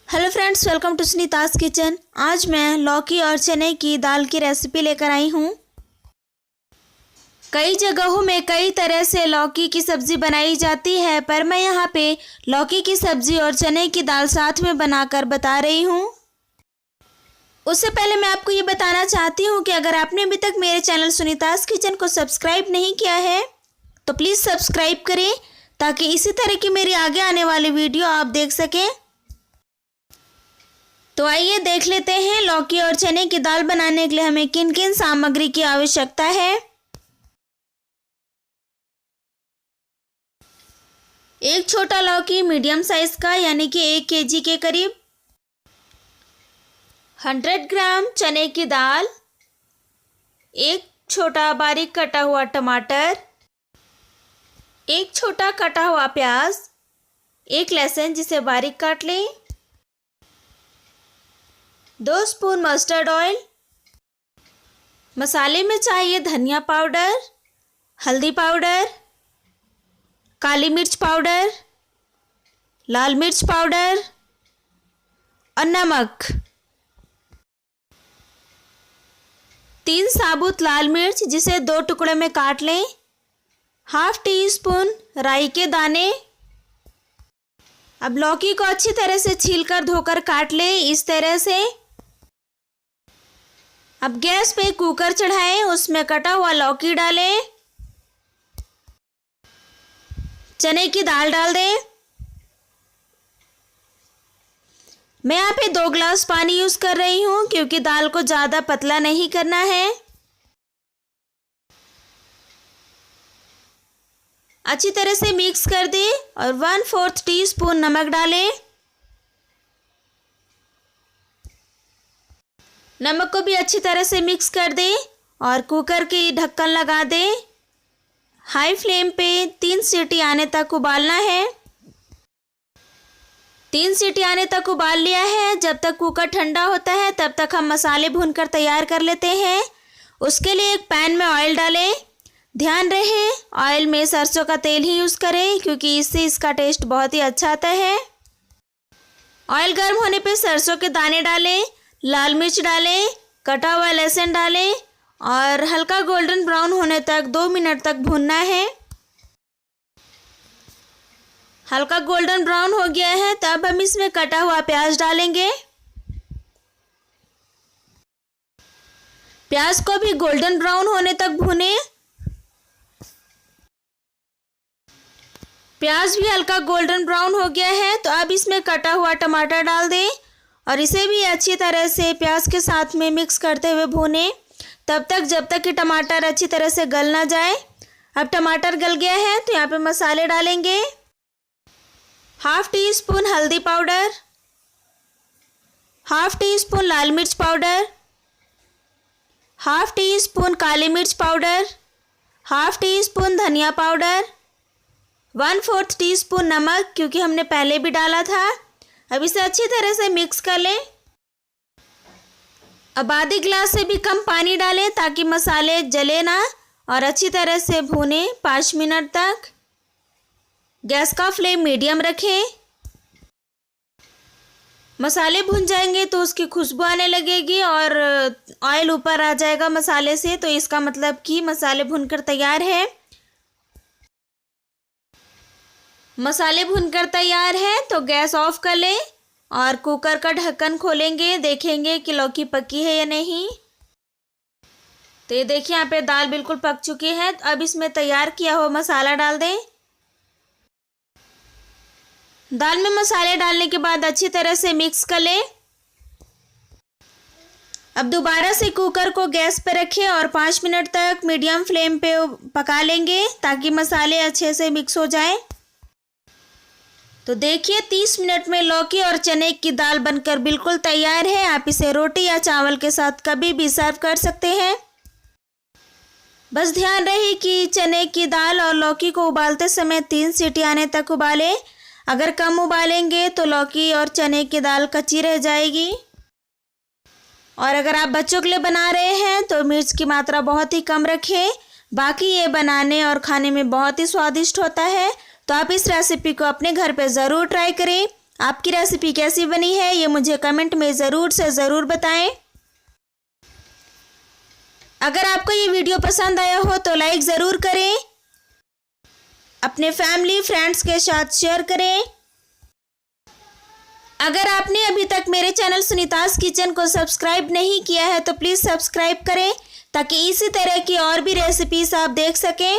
Hello friends, welcome to Sunita's kitchen. आज मैं लौकी और चने की दाल की रेसिपी लेकर आई हूँ। कई जगहों में कई तरह से लौकी की सब्ज़ी बनाई जाती है, पर मैं यहाँ पे लौकी की सब्ज़ी और चने की दाल साथ में बनाकर बता रही हूँ। उससे पहले मैं आपको ये बताना चाहती हूँ कि अगर आपने अभी तक मेरे चैनल सुनीता's किचन को सब्सक्राइब नहीं किया है तो प्लीज़ सब्सक्राइब करें, ताकि इसी तरह की मेरी आगे आने वाली वीडियो आप देख सकें। तो आइए देख लेते हैं लौकी और चने की दाल बनाने के लिए हमें किन किन सामग्री की आवश्यकता है। एक छोटा लौकी मीडियम साइज का यानी कि 1 केजी के करीब, 100 ग्राम चने की दाल, एक छोटा बारीक कटा हुआ टमाटर, एक छोटा कटा हुआ प्याज, एक लहसुन जिसे बारीक काट लें, 2 स्पून मस्टर्ड ऑयल। मसाले में चाहिए धनिया पाउडर, हल्दी पाउडर, काली मिर्च पाउडर, लाल मिर्च पाउडर और नमक। 3 साबुत लाल मिर्च जिसे 2 टुकड़े में काट लें, ½ टीस्पून राई के दाने। अब लौकी को अच्छी तरह से छीलकर धोकर काट लें इस तरह से। अब गैस पे कुकर चढ़ाएं, उसमें कटा हुआ लौकी डालें, चने की दाल डाल दें। मैं यहाँ पे 2 ग्लास पानी यूज़ कर रही हूँ क्योंकि दाल को ज़्यादा पतला नहीं करना है। अच्छी तरह से मिक्स कर दें और 1/4 टीस्पून नमक डालें। नमक को भी अच्छी तरह से मिक्स कर दें और कुकर की ढक्कन लगा दें। हाई फ्लेम पे 3 सीटी आने तक उबालना है। 3 सीटी आने तक उबाल लिया है। जब तक कुकर ठंडा होता है तब तक हम मसाले भूनकर तैयार कर लेते हैं। उसके लिए एक पैन में ऑयल डालें। ध्यान रहे ऑयल में सरसों का तेल ही यूज़ करें क्योंकि इससे इसका टेस्ट बहुत ही अच्छा आता है। ऑयल गर्म होने पे सरसों के दाने डालें, लाल मिर्च डालें, कटा हुआ लहसुन डालें और हल्का गोल्डन ब्राउन होने तक 2 मिनट तक भूनना है। हल्का गोल्डन ब्राउन हो गया है, तब हम इसमें कटा हुआ प्याज डालेंगे। प्याज को भी गोल्डन ब्राउन होने तक भूनें। प्याज भी हल्का गोल्डन ब्राउन हो गया है, तो अब इसमें कटा हुआ टमाटर डाल दें और इसे भी अच्छी तरह से प्याज के साथ में मिक्स करते हुए भूनें तब तक जब तक कि टमाटर अच्छी तरह से गल ना जाए। अब टमाटर गल गया है तो यहाँ पे मसाले डालेंगे। ½ टीस्पून हल्दी पाउडर, ½ टीस्पून लाल मिर्च पाउडर, ½ टीस्पून काली मिर्च पाउडर, ½ टीस्पून धनिया पाउडर, 1/4 टीस्पून नमक क्योंकि हमने पहले भी डाला था। अब इसे अच्छी तरह से मिक्स कर लें। अब आधे गिलास से भी कम पानी डालें ताकि मसाले जले ना और अच्छी तरह से भूनें 5 मिनट तक। गैस का फ्लेम मीडियम रखें। मसाले भुन जाएंगे तो उसकी खुशबू आने लगेगी और ऑयल ऊपर आ जाएगा मसाले से, तो इसका मतलब कि मसाले भुनकर तैयार है। मसाले भुनकर तैयार है तो गैस ऑफ कर लें और कुकर का ढक्कन खोलेंगे, देखेंगे कि लौकी पकी है या नहीं। तो ये देखिए यहाँ पे दाल बिल्कुल पक चुकी है। तो अब इसमें तैयार किया हुआ मसाला डाल दें। दाल में मसाले डालने के बाद अच्छी तरह से मिक्स कर लें। अब दोबारा से कुकर को गैस पर रखें और 5 मिनट तक मीडियम फ्लेम पे पका लेंगे ताकि मसाले अच्छे से मिक्स हो जाएं। तो देखिए 30 मिनट में लौकी और चने की दाल बनकर बिल्कुल तैयार है। आप इसे रोटी या चावल के साथ कभी भी सर्व कर सकते हैं। बस ध्यान रहे कि चने की दाल और लौकी को उबालते समय 3 सीटी आने तक उबालें। अगर कम उबालेंगे तो लौकी और चने की दाल कच्ची रह जाएगी। और अगर आप बच्चों के लिए बना रहे हैं तो मिर्च की मात्रा बहुत ही कम रखें। बाकी ये बनाने और खाने में बहुत ही स्वादिष्ट होता है। तो आप इस रेसिपी को अपने घर पे ज़रूर ट्राई करें आपकी रेसिपी कैसी बनी है ये मुझे कमेंट में ज़रूर से ज़रूर बताएं। अगर आपको ये वीडियो पसंद आया हो तो लाइक ज़रूर करें, अपने फैमिली फ्रेंड्स के साथ शेयर करें। अगर आपने अभी तक मेरे चैनल सुनीताज किचन को सब्सक्राइब नहीं किया है तो प्लीज़ सब्सक्राइब करें ताकि इसी तरह की और भी रेसिपीज़ आप देख सकें।